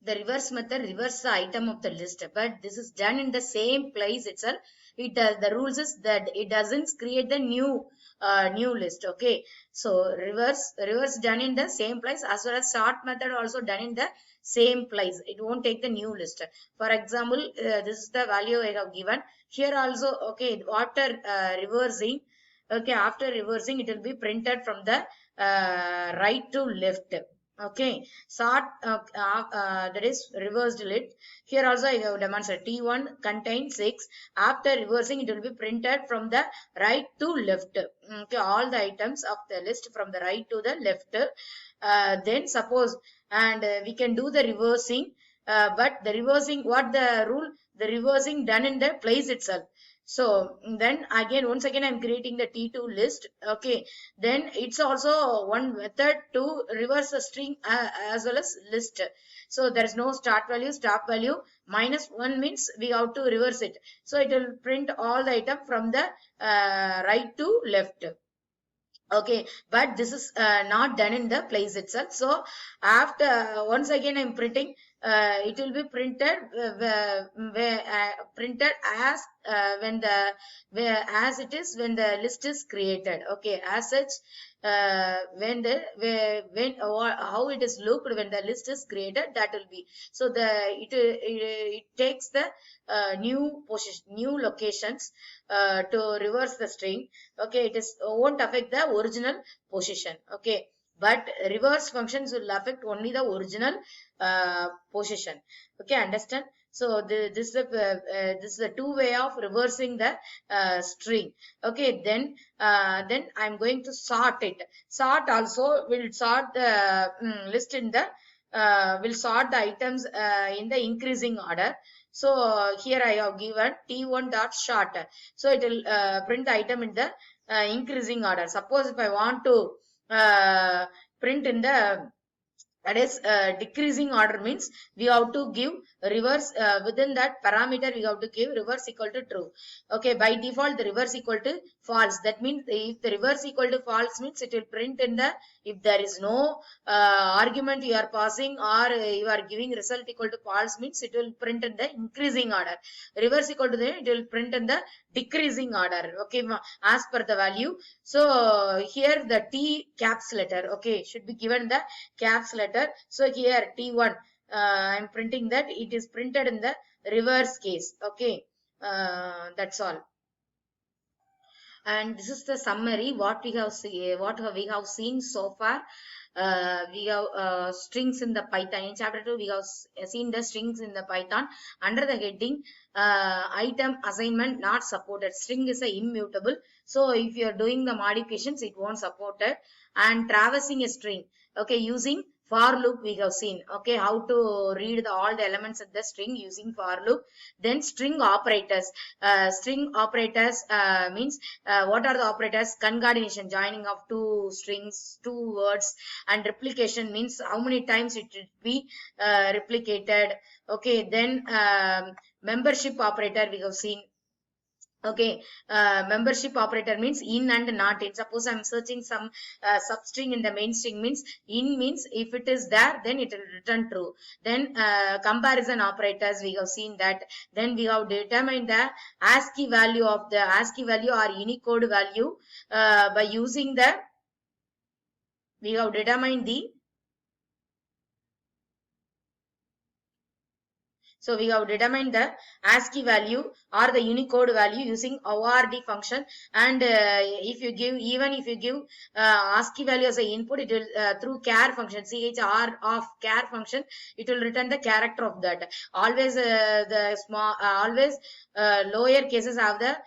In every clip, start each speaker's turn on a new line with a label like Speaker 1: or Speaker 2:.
Speaker 1: the reverse method reverse the item of the list, but this is done in the same place itself. It does, the rules is that it doesn't create the new list. Okay, so reverse done in the same place, as well as sort method also done in the same place. It won't take the new list. For example, this is the value I have given here also. Okay, after reversing, okay, after reversing it will be printed from the right to left. Okay, sort that is reversed lit. Here also I have demonstrated T1 contains 6. After reversing, it will be printed from the right to left. Okay, all the items of the list from the right to the left. Then suppose, and we can do the reversing, but the reversing, what the rule? The reversing done in the place itself. So then again, once again, I'm creating the T2 list. Okay, then it's also one method to reverse a string as well as list. So there is no start value, stop value. -1 means we have to reverse it. So it will print all the item from the right to left. Okay, but this is not done in the place itself. So after once again I'm printing, it will be printed printed as when the as it is when the list is created. Okay, as such, when the when or how it is looked when the list is created, that will be. So the it takes the new position, new locations to reverse the string. Okay, it is won't affect the original position. Okay, but reverse functions will affect only the original position. Okay, understand? So this is a two way of reversing the string. Okay, then I'm going to sort it. Sort also will sort the list in the will sort the items in the increasing order. So here I have given T1 dot sort. So it will print the item in the increasing order. Suppose if I want to print in the, that is decreasing order, means we have to give reverse within that parameter. We have to give reverse equal to true. Okay, by default the reverse equal to false. That means if the reverse equal to false means it will print in the, if there is no argument you are passing, or you are giving result equal to false, means it will print in the increasing order. Reverse equal to the, it will print in the decreasing order. Okay, as per the value. So here the T caps letter, okay, should be given the caps letter. So here T1, I'm printing that it is printed in the reverse case. Okay, that's all. And this is the summary what we have seen so far. We have strings in the Python. In chapter 2 we have seen the strings in the Python. Under the heading item assignment not supported. String is a immutable, so if you are doing the modifications it won't support it. And traversing a string, okay, using for loop we have seen. Okay, how to read all the elements of the string using for loop. Then string operators. String operators means what are the operators? Concatenation, joining of two strings, two words. And replication means how many times it will be replicated. Okay, then membership operator we have seen. Okay, membership operator means in and not in. Suppose I'm searching some substring in the main string, means in means if it is there, then it will return true. Then comparison operators we have seen that. Then we have determined the ASCII value of the ASCII value or Unicode value by using the, we have determined the, so we have determined the ASCII value or the Unicode value using ORD function. And if you give, even if you give ASCII value as an input, it will through char function, CHR of char function, it will return the character of that. Always the small, always lower cases have the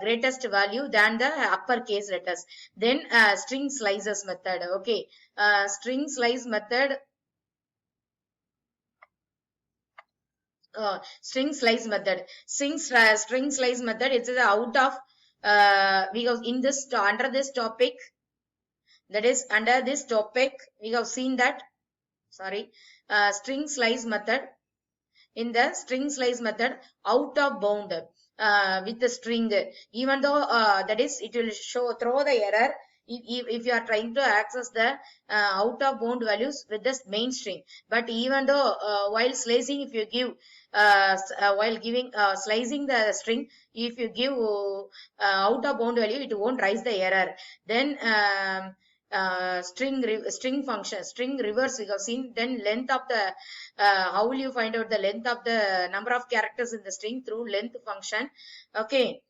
Speaker 1: greatest value than the upper case letters. Then string slices method. Okay, string slice method. String slice method. String slice method, it is out of because in this under this topic, that is under this topic we have seen that, sorry, string slice method. In the string slice method, out of bound with the string, even though that is it will show throw the error if you are trying to access the out of bound values with this main string. But even though while slicing, if you give while giving slicing the string, if you give out of bound value, it won't raise the error. Then string function, string reverse we have seen. Then length of the how will you find out the length of the number of characters in the string? Through length function. Okay,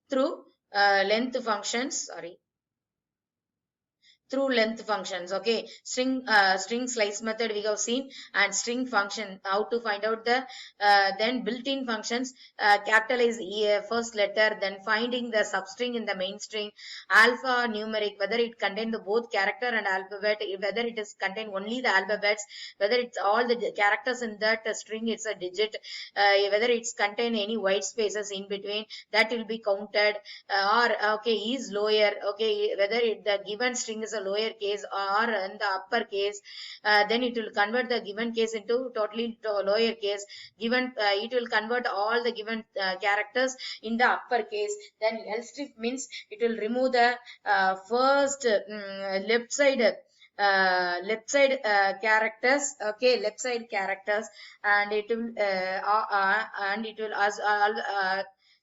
Speaker 1: through length functions, sorry, through length functions. Okay, string slice method we have seen, and string function, how to find out the then built-in functions, capitalize first letter, then finding the substring in the main string, alpha numeric, whether it contain the both character and alphabet, whether it is contain only the alphabets, whether it's all the characters in that string, it's a digit, whether it's contain any white spaces in between, that will be counted, or okay, is lower, okay, whether the given string is a lower case or in the upper case, then it will convert the given case into totally lower case. Given it will convert all the given characters in the upper case. Then else strip means it will remove the first left side characters, okay, left side characters, and it will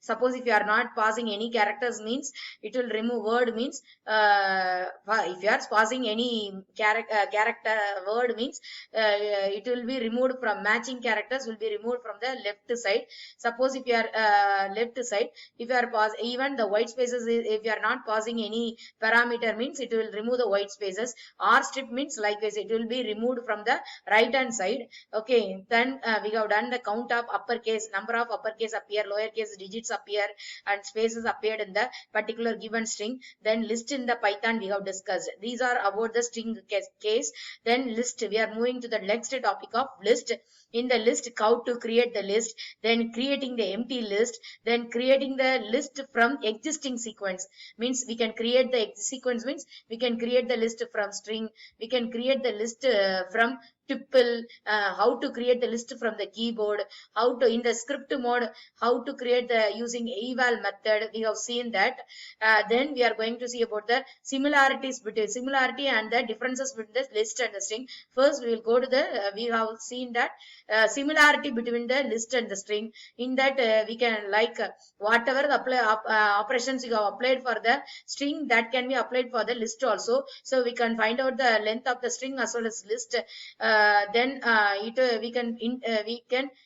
Speaker 1: suppose if you are not passing any characters means it will remove word means if you are passing any character word means it will be removed from matching characters, will be removed from the left side. Suppose if you are left side, if you are pass even the white spaces, if you are not passing any parameter means it will remove the white spaces. R strip means likewise it will be removed from the right hand side. Okay, then we have done the count of uppercase, number of uppercase appear, lowercase digits appear, and spaces appeared in the particular given string. Then list in the Python we have discussed. These are about the string case. Then list, we are moving to the next topic of list. In the list, how to create the list, then creating the empty list, then creating the list from existing sequence. Means we can create the sequence means we can create the list from string, we can create the list from tuple, how to create the list from the keyboard, how to in the script mode, how to create the using eval method, we have seen that. Then we are going to see about the similarities between similarity and the differences between the list and the string. First we will go to the we have seen that similarity between the list and the string. In that we can like whatever the operations you have applied for the string, that can be applied for the list also. So we can find out the length of the string as well as list. Then we can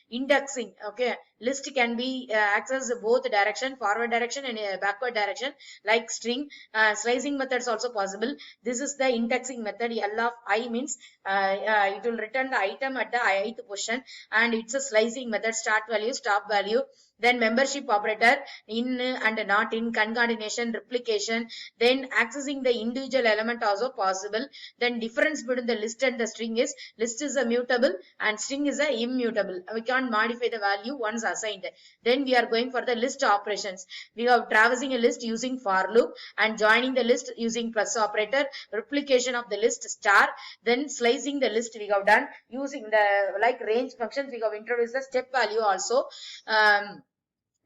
Speaker 1: indexing. Okay, list can be accessed both direction, forward direction and backward direction, like string. Slicing methods also possible. This is the indexing method. L of I means it will return the item at the ith position, and it's a slicing method, start value, stop value. Then membership operator, in and not in, concatenation, replication. Then accessing the individual element also possible. Then difference between the list and the string is list is a mutable and string is a immutable. We can't modify the value once assigned. Then we are going for the list operations. We have traversing a list using for loop, and joining the list using plus operator, replication of the list star. Then slicing the list we have done using the like range functions. We have introduced the step value also.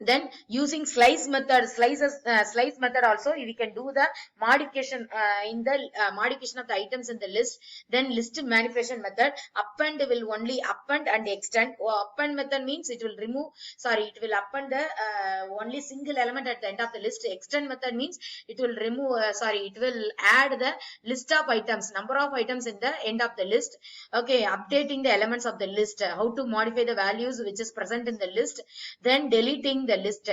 Speaker 1: Then using slice method, slice method also we can do the modification in the modification of the items in the list. Then list manipulation method, append will only append and extend. Append method means it will remove, sorry, it will append the only single element at the end of the list. Extend method means it will remove, it will add the list of items, number of items in the end of the list. Okay, updating the elements of the list, how to modify the values which is present in the list. Then deleting the list,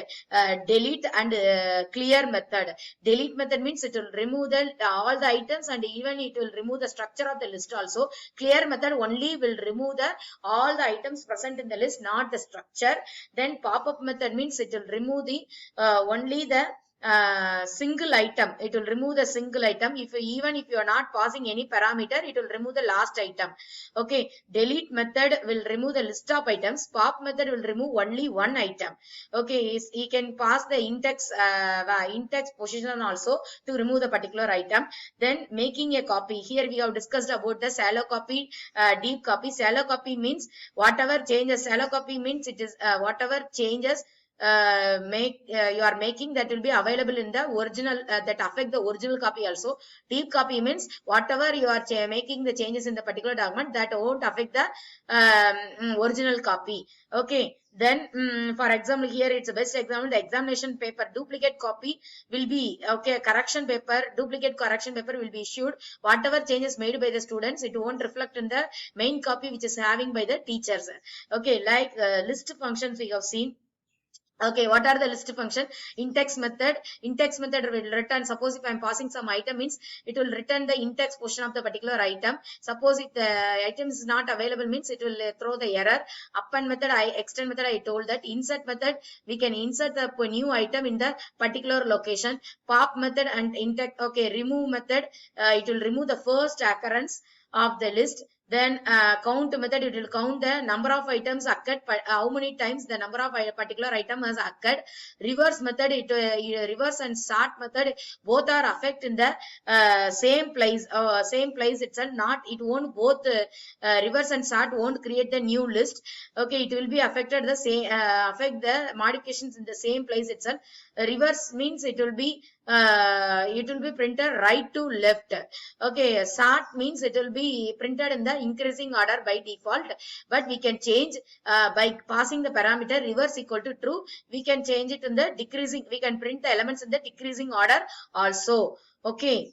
Speaker 1: delete and clear method. Delete method means it will remove the all the items, and even it will remove the structure of the list also. Clear method only will remove the all the items present in the list, not the structure. Then pop-up method means it will remove the only the single item. It will remove the single item. Even if you are not passing any parameter, it will remove the last item. Okay, delete method will remove the list of items. Pop method will remove only one item. Okay, he can pass the index position also to remove the particular item. Then making a copy. Here we have discussed about the shallow copy, deep copy. Shallow copy means whatever changes. Shallow copy means it is whatever changes you are making, that will be available in the original, that affect the original copy also. Deep copy means whatever you are making the changes in the particular document, that won't affect the original copy. Okay, then for example, here it's a best example, the examination paper duplicate copy will be, okay, correction paper, duplicate correction paper will be issued. Whatever changes made by the students, it won't reflect in the main copy which is having by the teachers. Okay, like list functions we have seen. Okay, what are the list function? In-text method. In-text method will return, suppose if I am passing some item means, it will return the in-text portion of the particular item. Suppose if the item is not available means, it will throw the error. Append method, extend method, I told that. Insert method, we can insert the new item in the particular location. Pop method and in-text, okay, remove method, it will remove the first occurrence of the list. Then count method, it will count the number of items occurred, how many times the number of particular item has occurred. Reverse method, reverse and sort method, both are affect in the same place itself. Not, it won't both reverse and sort won't create the new list. Okay, it will be affected the same, affect the modifications in the same place itself. Reverse means it will be printed right to left. Okay, sort means it will be printed in the increasing order by default, but we can change by passing the parameter reverse equal to true. We can change it in the decreasing, we can print the elements in the decreasing order also. Okay,